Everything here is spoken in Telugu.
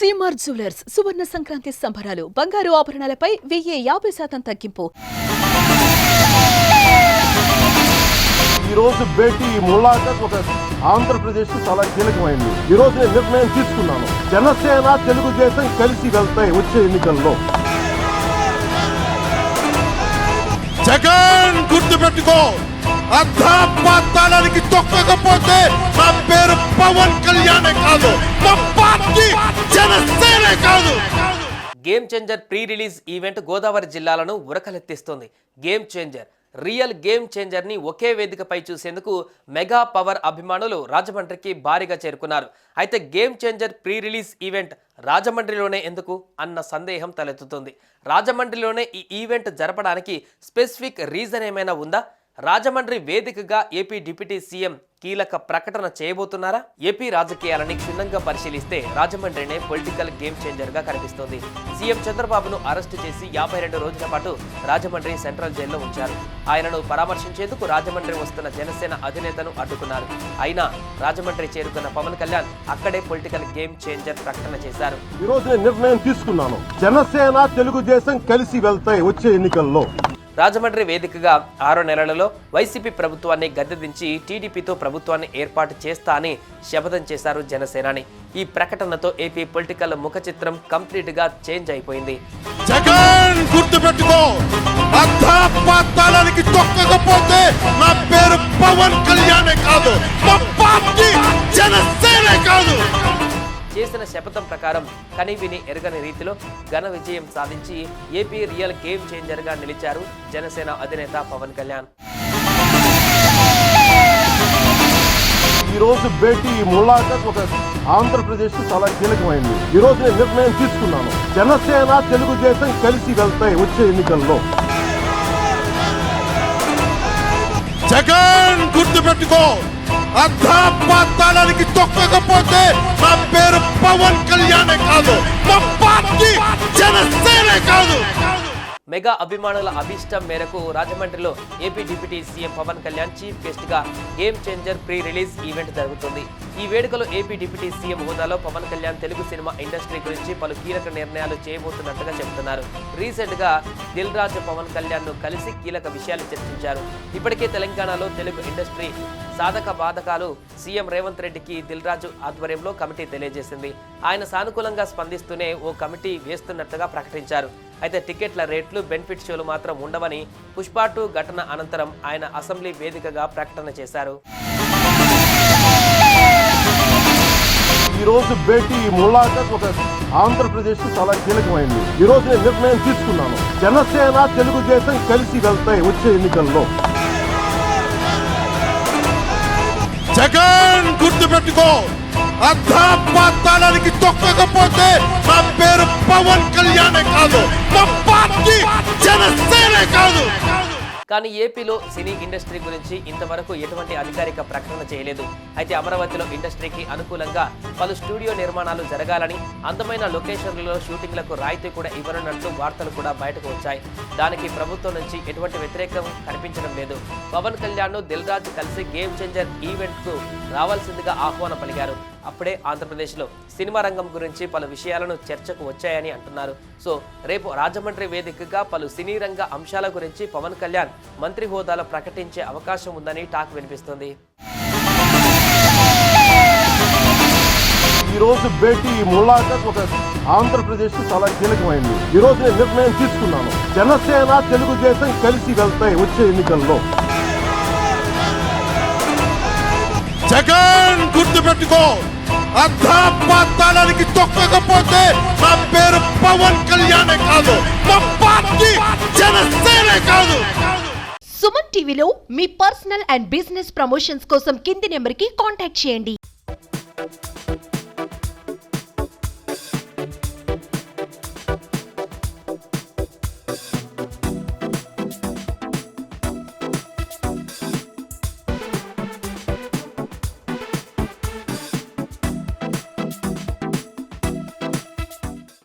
సీమార్ జ్యువెలర్స్ సువర్ణ సంక్రాంతి సంబరాలు బంగారు ఆభరణాలపై 1050% తగ్గింపు. ఈ రోజు భేటీ ములాఖత్ ఒక ఆంధ్రప్రదేశ్ చాలా కీలకమైంది. ఈ రోజు నేను నిర్ణయం తీసుకున్నాను. జనసేన తెలుగుదేశం కలిసి వెళ్తాయి వచ్చే ఎన్నికల్లో. జగన్ గుర్తుపెట్టుకో, అర్థాపాతాళానికి తొక్కకపోతే నా పేరు పవన్ కళ్యాణే కాదు, మా పార్టీ జనసేనే కాదు. Game changer pre release event Godavari జిల్లాలను ఉరకలెత్తిస్తుంది. Game changer real game changer ని ఒకే వేదికపై చూసేందుకు మెగా పవర్ అభిమానులు రాజమండ్రికి భారీగా చేరుకున్నారు. అయితే game changer pre release event రాజమండ్రిలోనే ఎందుకు అన్న సందేహం తలెత్తుతుంది. రాజమండ్రిలోనే ఈ ఈవెంట్ జరపడానికి స్పెసిఫిక్ రీజన్ ఏమైనా ఉందా? రాజమండ్రి వేదికగా ఏపీ డిప్యూటీ సీఎం కీలక ప్రకటన చేయబోతున్నారా? ఏపీ రాజకీయాలని క్షుణ్ణంగా పరిశీలిస్తే రాజమండ్రినే పొలిటికల్ గేమ్ చేంజర్ గా కనిపిస్తోంది. సీఎం చంద్రబాబును అరెస్టు చేసి 52 రోజుల పాటు రాజమండ్రి సెంట్రల్ జైల్లో ఉంచారు. ఆయనను పరామర్శించేందుకు రాజమండ్రి వస్తున్న జనసేన అధినేతను అడ్డుకున్నారు. అయినా రాజమండ్రి చేరుకున్న పవన్ కళ్యాణ్ అక్కడే పొలిటికల్ గేమ్ చేంజర్ ప్రకటన చేశారు. ఈ రోజు నేను నిర్ణయం తీసుకున్నాను. జనసేన తెలుగుదేశం కలిసి వెళ్తాయి వచ్చే ఎన్నికల్లో. రాజమండ్రి వేదికగా 6 నెలలలో వైసీపీ ప్రభుత్వాన్ని గద్దెదించి టీడీపీతో ప్రభుత్వాన్ని ఏర్పాటు చేస్తా అని శపథం చేశారు జనసేనాని. ఈ ప్రకటనతో ఏపీ పొలిటికల్ ముఖ చిత్రం కంప్లీట్ గా చేంజ్ అయిపోయింది. జగన్ గుర్తుపెట్టుకో, అర్థాపాతాళానికి తొక్కకపోతే నా పేరు పవన్ కళ్యాణే కాదు, మా పార్టీ జనసేనే కాదు. చేసిన శపథం ప్రకారం కనివిని ఎరగని రీతిలో ఘన విజయం సాధించి ఏపీ రియల్ గేమ్ చేంజర్ గా నిలిచారు జనసేన అధినేత పవన్ కళ్యాణ్. ఈ రోజు భేటీ ములాఖత్ ఒక ఆంధ్రప్రదేశ్ చాలా కీలకమైంది. ఈ రోజు నేను నిర్ణయం తీసుకున్నాను. జనసేన తెలుగుదేశం కలిసి వెళ్తాయి వచ్చే ఎన్నికల్లో. జగన్ గుర్తుపెట్టుకో, అర్థాపాతాళానికి తొక్కకపోతే నా పేరు పవన్ కళ్యాణే కాదు, మా పార్టీ జనసేనే కాదు. మెగా అభిమానుల అభిష్టం మేరకు రాజమండ్రిలో AP deputy CM Pavan Kalyan chief guest గా game changer pre release event జరుగుతుంది. ఈ వేడుకలో ఏపీ డిప్యూటీ సీఎం హోదాలో పవన్ కళ్యాణ్ తెలుగు సినిమా ఇండస్ట్రీ గురించి పలు కీలక నిర్ణయాలు చేయబోతున్నట్టుగా చెబుతున్నారు. రీసెంట్ గా దిల్ రాజు పవన్ కళ్యాణ్ ను కలిసి కీలక విషయాలు చర్చించారు. ఇప్పటికే తెలంగాణలో తెలుగు ఇండస్ట్రీ సాధక బాధకాలు సీఎం రేవంత్ రెడ్డికి దిల్ రాజు ఆధ్వర్యంలో కమిటీ తెలియజేసింది. ఆయన సానుకూలంగా స్పందిస్తూనే ఓ కమిటీ వేస్తున్నట్టుగా ప్రకటించారు. అయితే టికెట్ల రేట్లు, బెనిఫిట్ షోలు మాత్రం ఉండవని పుష్ప 2 ఘటన అనంతరం ఆయన అసెంబ్లీ వేదికగా ప్రకటన చేశారు. ఈ రోజు భేటీ ములాఖత్ ఒక ఆంధ్రప్రదేశ్ చాలా కీలకమైంది. ఈ రోజు నేను నిర్ణయం తీసుకున్నాను. జనసేన తెలుగుదేశం కలిసి వెళ్తాయి వచ్చే ఎన్నికల్లో. జగన్ గుర్తుపెట్టుకో, అర్థాపాతాళానికి తొక్కకపోతే నా పేరు పవన్ కళ్యాణే కాదు, మా పార్టీ జనసేనే కాదు. కానీ ఏపీలో సినీ ఇండస్ట్రీ గురించి ఇంతవరకు ఎటువంటి అధికారిక ప్రకటన చేయలేదు. అయితే అమరావతిలో ఇండస్ట్రీకి అనుకూలంగా పలు స్టూడియో నిర్మాణాలు జరగాలని, అందమైన లొకేషన్లలో షూటింగ్లకు రాయితీ కూడా ఇవ్వనున్నట్లు వార్తలు కూడా బయటకు వచ్చాయి. దానికి ప్రభుత్వం నుంచి ఎటువంటి వ్యతిరేకం కనిపించడం లేదు. పవన్ కళ్యాణ్ దిల్ రాజు కలిసి గేమ్ చేంజర్ ఈవెంట్ కు రావాల్సిందిగా ఆహ్వానం పలికారు. అప్పుడే ఆంధ్రప్రదేశ్లో సినిమా రంగం గురించి పలు విషయాలను చర్చకు వచ్చాయని అంటున్నారు. సో రేపు రాజమండ్రి వేదికగా పలు సినీ రంగ అంశాల గురించి పవన్ కళ్యాణ్ మంత్రి హోదాలో ప్రకటించే అవకాశం ఉందని టాక్ వినిపిస్తుంది. ఈ రోజు భేటీ ములాఖత్ ఒక ఆంధ్రప్రదేశ్ చాలా కీలకమైంది. ఈ రోజు నేను నిర్ణయం తీసుకున్నాను. జనసేన తెలుగుదేశం కలిసి వెళ్తాయి వచ్చే ఎన్నికల్లో. జగన్ గుర్తుపెట్టుకో, అర్థాపాతాళానికి తొక్కకపోతే నా పేరు పవన్ కళ్యాణే కాదు, మా పార్టీ జనసేనే కాదు. సుమన్ టీవీలో మీ పర్సనల్ అండ్ బిజినెస్ ప్రమోషన్స్ కోసం కింది నెంబర్కి కాంటాక్ట్ చేయండి.